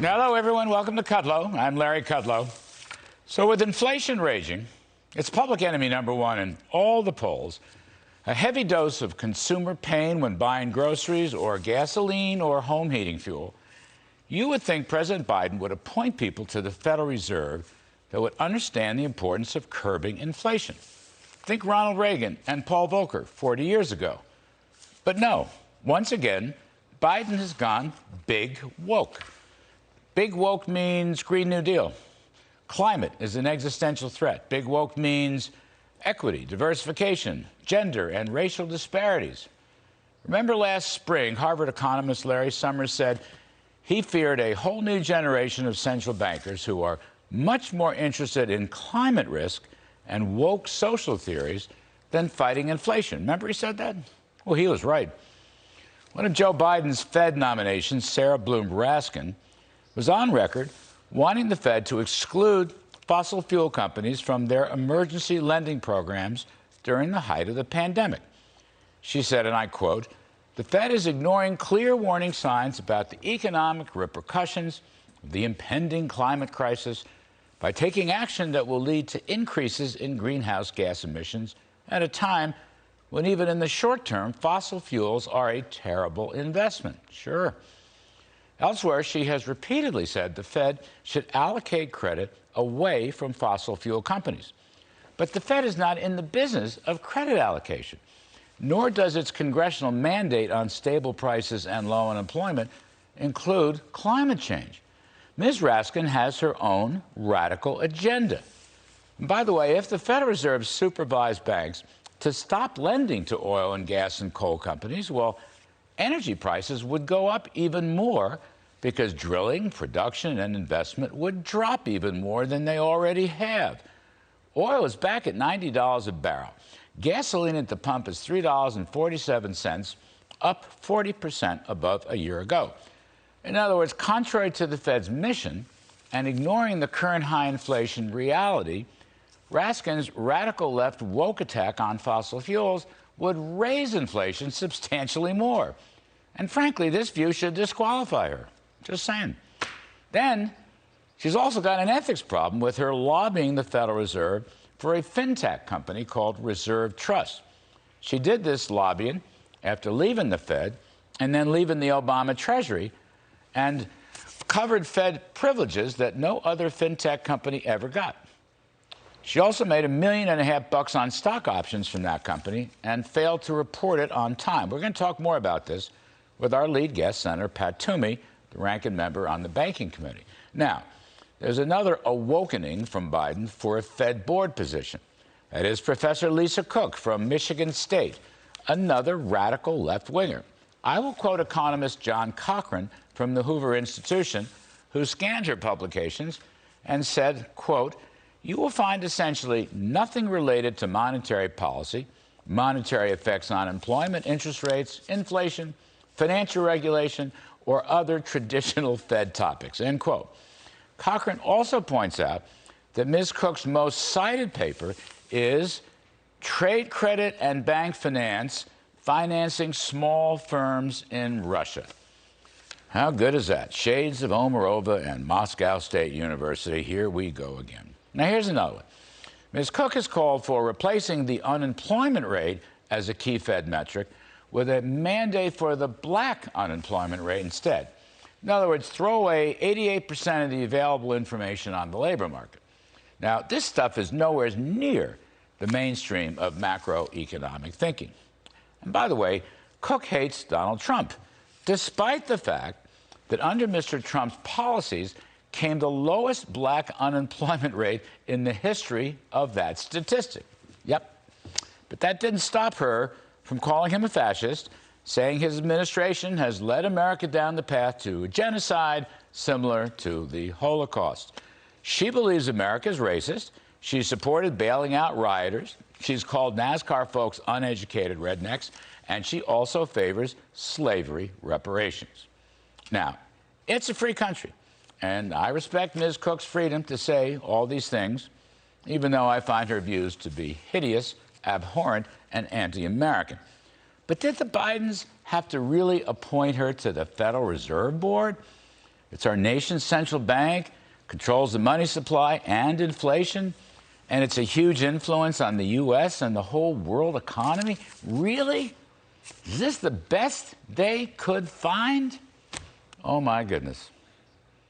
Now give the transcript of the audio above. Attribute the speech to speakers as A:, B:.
A: Hello, everyone. Welcome to Kudlow. I'm Larry Kudlow. So with inflation raging, it's public enemy number one in all the polls. A heavy dose of consumer pain when buying groceries or gasoline or home heating fuel. You would think President Biden would appoint people to the Federal Reserve that would understand the importance of curbing inflation. Think Ronald Reagan and Paul Volcker 40 years ago. But no, once again, Biden has gone big woke. Big woke means Green New Deal. Climate is an existential threat. Big woke means equity, diversification, gender, and racial disparities. Remember last spring, Harvard economist Larry Summers said he feared a whole new generation of central bankers who are much more interested in climate risk and woke social theories than fighting inflation. Remember he said that? Well, he was right. One of Joe Biden's Fed nominations, Sarah Bloom Raskin, was on record wanting the Fed to exclude fossil fuel companies from their emergency lending programs during the height of the pandemic. She said, and I quote, "The Fed is ignoring clear warning signs about the economic repercussions of the impending climate crisis by taking action that will lead to increases in greenhouse gas emissions at a time when even in the short term, fossil fuels are a terrible investment." Sure. Elsewhere, she has repeatedly said the Fed should allocate credit away from fossil fuel companies. But the Fed is not in the business of credit allocation, nor does its congressional mandate on stable prices and low unemployment include climate change. Ms. Raskin has her own radical agenda. And by the way, if the Federal Reserve supervised banks to stop lending to oil and gas and coal companies, well, energy prices would go up even more because drilling, production, and investment would drop even more than they already have. Oil is back at $90 a barrel. Gasoline at the pump is $3.47, up 40% above a year ago. In other words, contrary to the Fed's mission and ignoring the current high inflation reality, Raskin's radical left woke attack on fossil fuels would raise inflation substantially more. And frankly, this view should disqualify her. Just saying. Then, she's also got an ethics problem with her lobbying the Federal Reserve for a fintech company called Reserve Trust. She did this lobbying after leaving the Fed and then leaving the Obama Treasury and covered Fed privileges that no other fintech company ever got. She also made $1.5 million on stock options from that company and failed to report it on time. We're going to talk more about this with our lead guest, Senator Pat Toomey, the ranking member on the Banking Committee. Now, there's another awakening from Biden for a Fed board position. That is Professor Lisa Cook from Michigan State, another radical left-winger. I will quote economist John Cochrane from the Hoover Institution, who scanned her publications and said, quote, "You will find essentially nothing related to monetary policy, monetary effects on employment, interest rates, inflation, financial regulation, or other traditional Fed topics," end quote. Cochrane also points out that Ms. Cook's most cited paper is Trade Credit and Bank Finance, Financing Small Firms in Russia. How good is that? Shades of Omarova and Moscow State University. Here we go again. Now, here's another one. Ms. Cook has called for replacing the unemployment rate as a key Fed metric with a mandate for the black unemployment rate instead. In other words, throw away 88% of the available information on the labor market. Now, this stuff is nowhere near the mainstream of macroeconomic thinking. And by the way, Cook hates Donald Trump, despite the fact that under Mr. Trump's policies came the lowest black unemployment rate in the history of that statistic. Yep. But that didn't stop her from calling him a fascist, saying his administration has led America down the path to a genocide similar to the Holocaust. She believes America is racist. She supported bailing out rioters. She's called NASCAR folks uneducated rednecks. And she also favors slavery reparations. Now, it's a free country. And I respect Ms. Cook's freedom to say all these things, even though I find her views to be hideous, abhorrent, and anti-American. But did the Bidens have to really appoint her to the Federal Reserve Board? It's our nation's central bank, controls the money supply and inflation, and it's a huge influence on the U.S. and the whole world economy. Really? Is this the best they could find? Oh, my goodness.